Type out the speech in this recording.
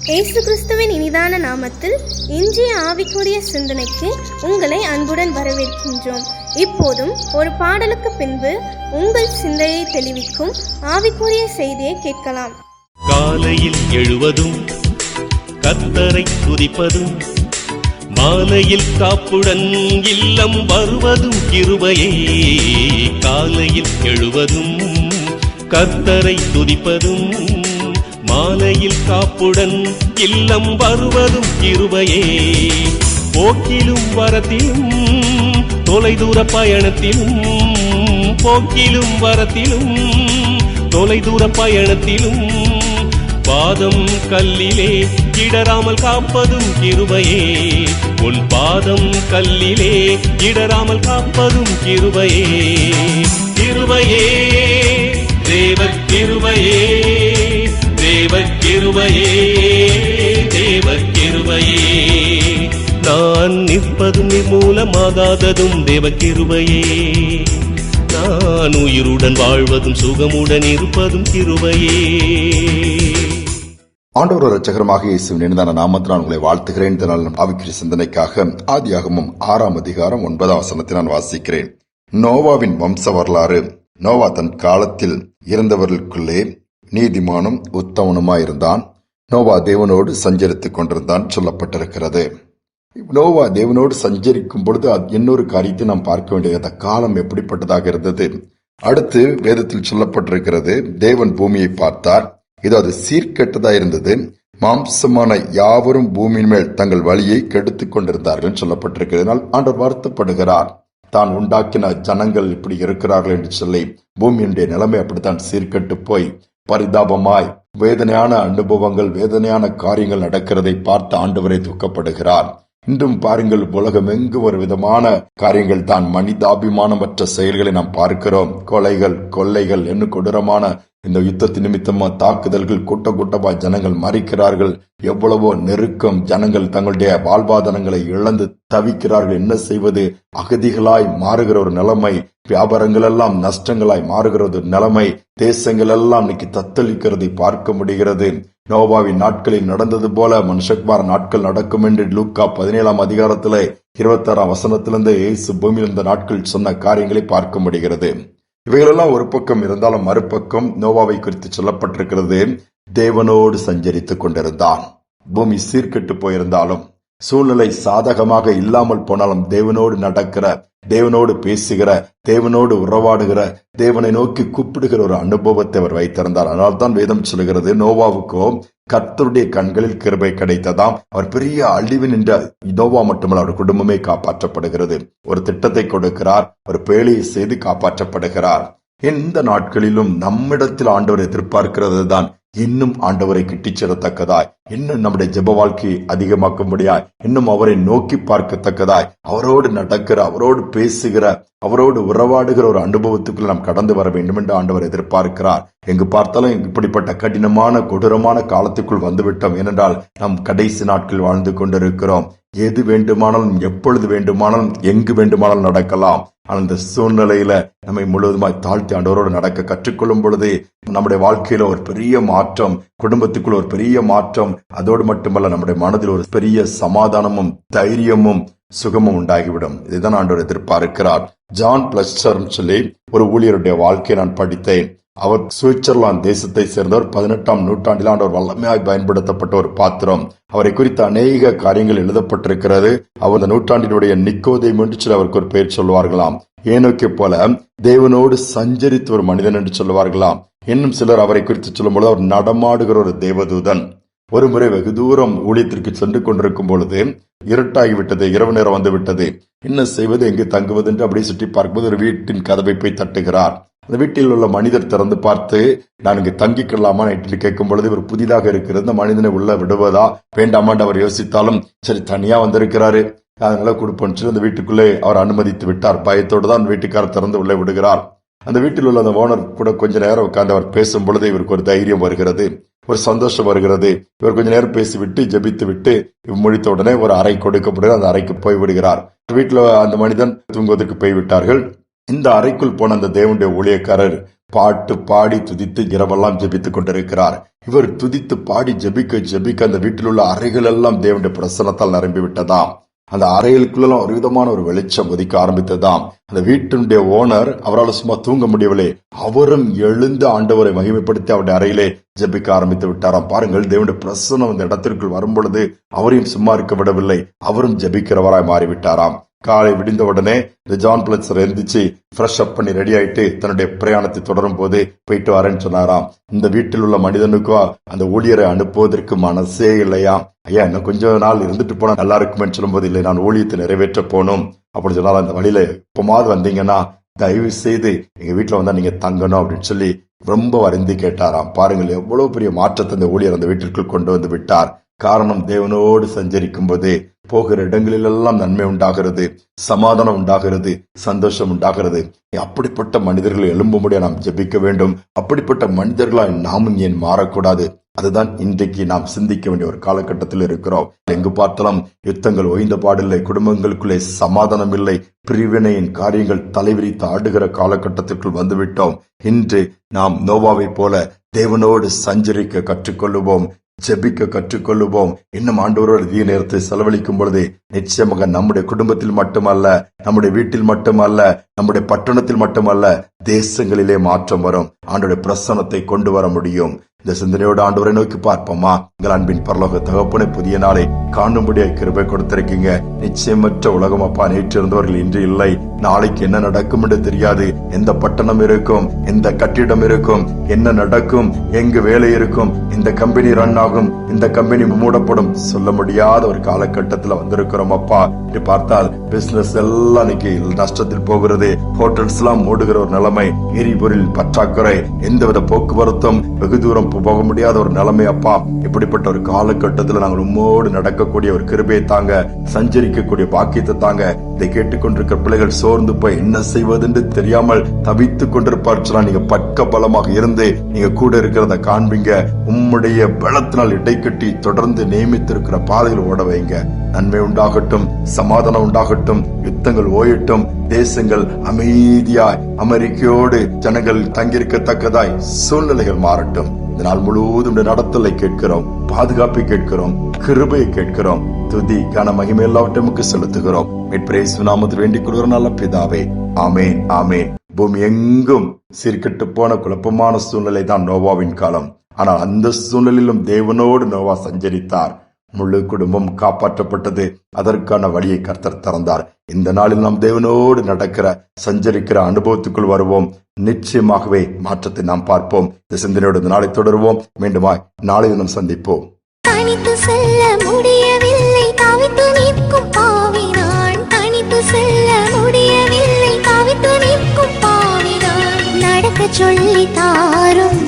இயேசு கிறிஸ்துவின் இனிதான நாமத்தில் இன்றைய ஆவிக்குரிய சிந்தனைக்கு உங்களை அன்புடன் வரவேற்கின்றோம். இப்போதும் ஒரு பாடலுக்கு பின்பு உங்கள் சிந்தையை தெளிவிக்கும் ஆவிக்குரிய செய்தியை கேட்கலாம். காலையில் எழுவதும் கர்த்தரை துதிப்பதும், மாலையில் காப்புடன் இல்லம் வருவதும் கிருபையே. காலையில் எழுவதும் கர்த்தரை துதிப்பதும், மாலையில் காப்புடன் இல்லம் வருவதும் கிருபையே. போக்கிலும் வரத்திலும் தொலைதூர பயணத்திலும், போக்கிலும் வரத்திலும் தொலைதூர பயணத்திலும், பாதம் கல்லிலே இடராமல் காப்பதும் கிருபையே. உன் பாதம் கல்லிலே இடராமல் காப்பதும் கிருபையே. கிருபையே, தேவ கிருபையே, தேவ கிருபையே, தேவ கிருபையே. நான் நிற்பதும் நிர்மூலமாகாததும் தேவ கிருபையே. நான் உயிருடன் வாழ்வதும் சுகமுடன் இருப்பதும் கிருபையே. ஆண்டவர் இரட்சகருமாக இயேசுவின் இனிதான நாமத்தில் நான் உங்களை வாழ்த்துகிறேன். இதனால் ஆவிக்குரிய சிந்தனைக்காக ஆதியாகமம் 6ஆம் அதிகாரம் 9ஆம் வசனத்தை நான் வாசிக்கிறேன். நோவாவின் வம்ச வரலாறு. நோவா தன் காலத்தில் இருந்தவர்களுக்குள்ளே நீதிமானும் உத்தமனுமாயிருந்தான். நோவா தேவனோடு சஞ்சரித்துக் கொண்டிருந்தான் சொல்லப்பட்டிருக்கிறது. நோவா தேவனோடு சஞ்சரிக்கும் பொழுது இன்னொரு காரியத்தை நாம் பார்க்க வேண்டியது, காலம் எப்படிப்பட்டதாக இருந்தது. அடுத்து வேதத்தில் சொல்லப்பட்டிருக்கிறது, தேவன் பூமியை பார்த்தார், இது அது சீர்கெட்டதா இருந்தது, மாம்சமான யாவரும் பூமியின் மேல் தங்கள் வழியை கெடுத்துக் கொண்டிருந்தார்கள் சொல்லப்பட்டிருக்கிறதுனால் ஆண்டவர் வருத்தப்படுகிறார். தான் உண்டாக்கின ஜனங்கள் இப்படி இருக்கிறார்கள் என்று சொல்லி பூமியினுடைய நிலைமை அப்படித்தான் சீர்கெட்டு போய் பரிதாபமாய் வேதனையான அனுபவங்கள், வேதனையான காரியங்கள் நடக்கிறதை பார்த்து ஆண்டவரை துக்கப்படுகிறார். இன்றும் பாருங்கள், உலகம் எங்கு ஒரு விதமான காரியங்கள் தான், மனிதாபிமானமற்ற செயல்களை நாம் பார்க்கிறோம். கொலைகள், கொள்ளைகள், என்ன கொடூரமான இந்த யுத்தத்து நிமித்தமா தாக்குதல்கள், கூட்டமாய் ஜனங்கள் மறிக்கிறார்கள். எவ்வளவோ நெருக்கம், ஜனங்கள் தங்களுடைய வாழ்வாதாரங்களை இழந்து தவிக்கிறார்கள். என்ன செய்வது? அகதிகளாய் மாறுகிற ஒரு நிலைமை, வியாபாரங்கள் எல்லாம் நஷ்டங்களாய் மாறுகிற ஒரு நிலைமை, தேசங்கள் எல்லாம் இன்னைக்கு தத்தளிக்கிறதை பார்க்க முடிகிறது. நோவாவின் நாட்களில் நடந்தது போல மனுஷகுமார நாட்கள் நடக்கும் என்று லூக்கா 17ஆம் அதிகாரத்திலே 26ஆம் வசனத்திலிருந்து இயேசு பூமியில் இருந்த நாட்கள் சொன்ன காரியங்களை பார்க்க முடிகிறது. இவைகளெல்லாம் ஒரு பக்கம் இருந்தாலும் மறுபக்கம் நோவாவை குறித்து சொல்லப்பட்டிருக்கிறது, தேவனோடு சஞ்சரித்துக் கொண்டிருந்தான். பூமி சீர்கெட்டு போயிருந்தாலும், சூழ்நிலை சாதகமாக இல்லாமல் போனாலும் தேவனோடு நடக்கிற, தேவனோடு பேசுகிற, தேவனோடு உறவாடுகிற, தேவனை நோக்கி கூப்பிடுகிற ஒரு அனுபவத்தை அவர் வைத்திருந்தார். அதனால்தான் வேதம் சொல்கிறது, நோவாவுக்கோ கர்த்தருடைய கண்களில் கிருபை கிடைத்ததாம். அவர் பெரிய அழிவின் என்ற நோவா மட்டுமல்ல, அவர் குடும்பமே காப்பாற்றப்படுகிறது. ஒரு திட்டத்தை கொடுக்கிறார், ஒரு பேழையை செய்து காப்பாற்றப்படுகிறார். எந்த நாட்களிலும் நம்மிடத்தில் ஆண்டவர் எதிர்பார்க்கிறது தான், இன்னும் ஆண்டவரை கிட்டிச் செல்லத்தக்கதாய், இன்னும் நம்முடைய ஜெப வாழ்க்கையை அதிகமாக்க முடியாய், இன்னும் அவரை நோக்கி பார்க்கத்தக்கதாய், அவரோடு நடக்கிற, அவரோடு பேசுகிற, அவரோடு உறவாடுகிற ஒரு அனுபவத்துக்குள் நாம் கடந்து வர வேண்டும் என்று ஆண்டவர் எதிர்பார்க்கிறார். எங்கு பார்த்தாலும் இப்படிப்பட்ட கடினமான கொடூரமான காலத்துக்குள் வந்துவிட்டோம். ஏனென்றால் நாம் கடைசி நாட்கள் வாழ்ந்து கொண்டிருக்கிறோம். எது வேண்டுமானாலும், எப்பொழுது வேண்டுமானாலும், எங்கு வேண்டுமானாலும் நடக்கலாம். அந்த சூழ்நிலையில நம்மை முழுவதுமாய் தாழ்த்தி ஆண்டவரோடு நடக்க கற்றுக்கொள்ளும் பொழுது நம்முடைய வாழ்க்கையில ஒரு பெரிய மாற்றம், குடும்பத்துக்குள்ள ஒரு பெரிய மாற்றம், அதோடு மட்டுமல்ல நம்முடைய மனதில் ஒரு பெரிய சமாதானமும் தைரியமும் சுகமும் உண்டாகிவிடும். இதுதான் ஆண்டவர் எதிர்பார்க்கிறார். ஜான் பிளஸ்டர் சொல்லி ஒரு ஊழியருடைய வாழ்க்கையை நான் படித்தேன். அவர் சுவிட்சர்லாந்து தேசத்தை சேர்ந்தவர். 18ஆம் நூற்றாண்டில் ஆண்டவர் வல்லமையாய் பயன்படுத்தப்பட்ட ஒரு பாத்திரம். அவரை குறித்த அநேக காரியங்கள் எழுதப்பட்டிருக்கிறது. அவர் அந்த நூற்றாண்டினுடைய நிக்கோதேம் என்று சொல்லி அவருக்கு ஒரு பெயர் சொல்வார்களாம். ஏனோக்கை போல தேவனோடு சஞ்சரித்த ஒரு மனிதன் என்று சொல்லுவார்களாம். இன்னும் சிலர் அவரை குறித்து சொல்லும்போது அவர் நடமாடுகிற ஒரு தேவதூதன். ஒரு முறை வெகு தூரம் ஊழியத்திற்கு சென்று கொண்டிருக்கும் பொழுது இருட்டாகிவிட்டது, இரவு நேரம் வந்து விட்டது. என்ன செய்வது, எங்கு தங்குவது என்று அப்படியே சுற்றி பார்க்கும்போது ஒரு வீட்டின் கதவை போய் தட்டுகிறார். அந்த வீட்டில் உள்ள மனிதர் திறந்து பார்த்து, நான் இங்கு தங்கிக்கொள்ளலாமா என்று கேட்கும் பொழுது இவர் புதிதாக இருக்கிறது, இந்த மனிதனை உள்ள விடுவதா வேண்டாமான்னு அவர் யோசித்தாலும், சரி தனியா வந்திருக்கிறாரு, அதனால கொடுப்போன்னு சொல்லி அந்த வீட்டுக்குள்ளே அவர் அனுமதித்து விட்டார். பயத்தோடு தான் வீட்டுக்காரர் திறந்து உள்ளே விடுகிறார். அந்த வீட்டில் உள்ள அந்த ஓனர் கூட கொஞ்ச நேரம் உட்கார்ந்து அவர் பேசும் பொழுது இவருக்கு ஒரு தைரியம் வருகிறது, ஒரு சந்தோஷம் வருகிறது. இவர் கொஞ்ச நேரம் பேசிவிட்டு ஜெபித்து விட்டு முடித்த உடனே ஒரு அறை கொடுக்கப்படுகிற அந்த அறைக்கு போய் விடுகிறார். வீட்டில் அந்த மனிதன் தூங்குவதற்கு போய்விட்டார்கள். இந்த அறைக்குள் போன அந்த தேவனுடைய ஊழியக்காரர் பாட்டு பாடி துதித்து இரவெல்லாம் ஜெபித்துக் கொண்டிருக்கிறார். இவர் துதித்து பாடி ஜெபிக்க அந்த வீட்டில் உள்ள அறைகள் எல்லாம் தேவனுடைய பிரசன்னத்தால் நிரம்பி விட்டதாம். அந்த அறைகளுக்குள்ள ஒரு விதமான ஒரு வெளிச்சம் ஒதுக்க ஆரம்பித்ததாம். அந்த வீட்டினுடைய ஓனர் அவரால் சும்மா தூங்க முடியவில்லை. அவரும் எழுந்து ஆண்டவரை மகிமைப்படுத்தி அவருடைய அறையிலே ஜெபிக்க ஆரம்பித்து விட்டாராம். பாருங்கள், தேவனுடைய பிரசன்னம் அந்த இடத்திற்குள் வரும் பொழுது அவரையும் சும்மா இருக்க விடவில்லை. அவரும் ஜெபிக்கிறவராய் மாறிவிட்டாராம். காலை விடிந்த உடனே இந்த ஜான் பிளட்சர் எந்திரிச்சு ஃப்ரெஷ் அப் பண்ணி ரெடி ஆயிட்டு தன்னுடைய பிரயாணத்தை தொடரும் போது போயிட்டு வரேன்னு சொன்னாராம். இந்த வீட்டில் உள்ள மனிதனுக்கோ அந்த ஊழியரை அனுப்புவதற்கு மனசே இல்லையா. ஐயா, இன்னும் கொஞ்ச நாள் இருந்துட்டு போனா நல்லா இருக்குமென்னு சொல்லும் போது, இல்லை, நான் ஊழியத்தை நிறைவேற்ற போகணும் அப்படின்னு சொன்னாலும், அந்த வழியில எப்பமாவது வந்தீங்கன்னா தயவு செய்து எங்க வீட்டுல வந்தா நீங்க தங்கணும் அப்படின்னு சொல்லி ரொம்ப வருந்தி கேட்டாராம். பாருங்கள், எவ்வளவு பெரிய மாற்றத்தை அந்த ஊழியர் அந்த வீட்டிற்குள் கொண்டு வந்து விட்டார். காரணம், தேவனோடு சஞ்சரிக்கும் போது போகிற இடங்களிலெல்லாம் நன்மை உண்டாகிறது, சமாதானம் உண்டாகிறது, சந்தோஷம் உண்டாகிறது. அப்படிப்பட்ட மனிதர்களை எழும்பும்படியா நாம் ஜெபிக்க வேண்டும். அப்படிப்பட்ட மனிதர்களால் நாமும் ஏன் மாறக்கூடாது? அதுதான் இன்றைக்கு நாம் சிந்திக்க வேண்டிய ஒரு காலகட்டத்தில் இருக்கிறோம். எங்கு பார்த்தாலும் யுத்தங்கள் ஓய்ந்த பாடில்லை, குடும்பங்களுக்குள்ளே சமாதானம் இல்லை, பிரிவினையின் காரியங்கள் தலைவிரித்து ஆடுகிற காலகட்டத்திற்குள் வந்துவிட்டோம். இன்று நாம் நோவாவை போல தேவனோடு சஞ்சரிக்க கற்றுக்கொள்ளுவோம், ஜெபிக்க கற்றுக்கொள்ளுவோம். இன்னும் ஆண்டவரோடு அதிக நேரத்தை செலவழிக்கும் பொழுது நிச்சயமாக நம்முடைய குடும்பத்தில் மட்டுமல்ல, நம்முடைய வீட்டில் மட்டுமல்ல, நம்முடைய பட்டணத்தில் மட்டுமல்ல, தேசங்களிலே மாற்றம் வரும். ஆண்டவருடைய பிரசன்னத்தை கொண்டு வர முடியும். இந்த சிந்தனையோடு ஆண்டவரை நோக்கி பார்ப்போமா? எங்கள் அன்பின் பரலோக தகப்பனே, புதிய நாளை காணும்படியாக கிருபை கொடுத்திருக்கீங்க. நிச்சயமற்ற உலகம் அப்பா, நேற்று இருந்தவர்கள் இன்று இல்லை. நாளைக்கு என்ன நடக்கும் என்று தெரியாது. எந்த பட்டணம் இருக்கும், எந்த கட்டிடம் இருக்கும், என்ன நடக்கும், எங்கு வேலை இருக்கும், இந்த கம்பெனி ரன் ஆகும், இந்த கம்பெனி மூடப்படும், சொல்ல முடியாத ஒரு காலகட்டத்தில் வந்திருக்கிறோம் அப்பா. இப்படி பார்த்தால் பிசினஸ் எல்லாம் இன்னைக்கு நஷ்டத்தில் போகிறது. ஹோட்டல்ஸ் எல்லாம் மூடுகிற ஒரு நிலைமை, எரிபொருள் பற்றாக்குறை, எந்தவித போக்குவரத்தும் வெகு தூரம் போக முடியாத ஒரு நிலைமை அப்பா. இப்படிப்பட்ட ஒரு காலகட்டத்தில் நாங்கள் உம்மோடு நடக்கக்கூடிய ஒரு கிருபையை தாங்க, சஞ்சரிக்கக்கூடிய பாக்கியத்தை தாங்க. இதை கேட்டுக்கொண்டிருக்கிற பிள்ளைகள் சோர்ந்து போய் என்ன செய்வது என்று தெரியாமல் தவித்துக் கொண்டிருப்பார். நீங்க பக்க பலமாக இருந்து நீங்க கூட இருக்கிறத காண்பீங்க. உம்முடைய பலத்தினால் இடைக்கட்டி தொடர்ந்து நியமித்திருக்கிற பாதையில் ஓட வைங்க. நன்மை உண்டாகட்டும், சமாதானம் உண்டாகட்டும், யுத்தங்கள் ஓயட்டும், தேசங்கள் அமைதியாய் அமெரிக்கையோடு ஜனங்கள் தங்கியிருக்கத்தக்கதாய் சூழ்நிலைகள் மாறட்டும். இந்த நாள் முழுவதும் நடத்தலை கேட்கிறோம், பாதுகாப்பை கேட்கிறோம், கிருபையை கேட்கிறோம். துதி கன மகிமை எல்லாவற்றுக்கு செலுத்துகிறோம். மீட்பரேசு நாமத்தில் வேண்டிக் கொள்கிற நல்ல பிதாவே, ஆமேன், ஆமேன். பூமி எங்கும் சீர்கெட்டு போன குழப்பமான சூழ்நிலை தான் நோவாவின் காலம். ஆனால் அந்த சூழ்நிலையிலும் தேவனோடு நோவா சஞ்சரித்தார். முழு குடும்பம் காப்பாற்றப்பட்டது. அதற்கான வழியை கர்த்தர் திறந்தார். இந்த நாளில் நாம் தேவனோடு நடக்கிற சஞ்சரிக்கிற அனுபவத்துக்குள் வருவோம். நிச்சயமாகவே மாற்றத்தை நாம் பார்ப்போம். இந்த சிந்தனையோடு இந்த நாளை தொடருவோம். மீண்டுமாய் நாளை தினம் சந்திப்போம். தனித்து செல்ல முடியவில்லை, தவித்து நிற்கும் பாவினான். தனித்து செல்ல முடியவில்லை, தவித்து நிற்கும் பாவினான். நடக்க சொல்லி தாரும்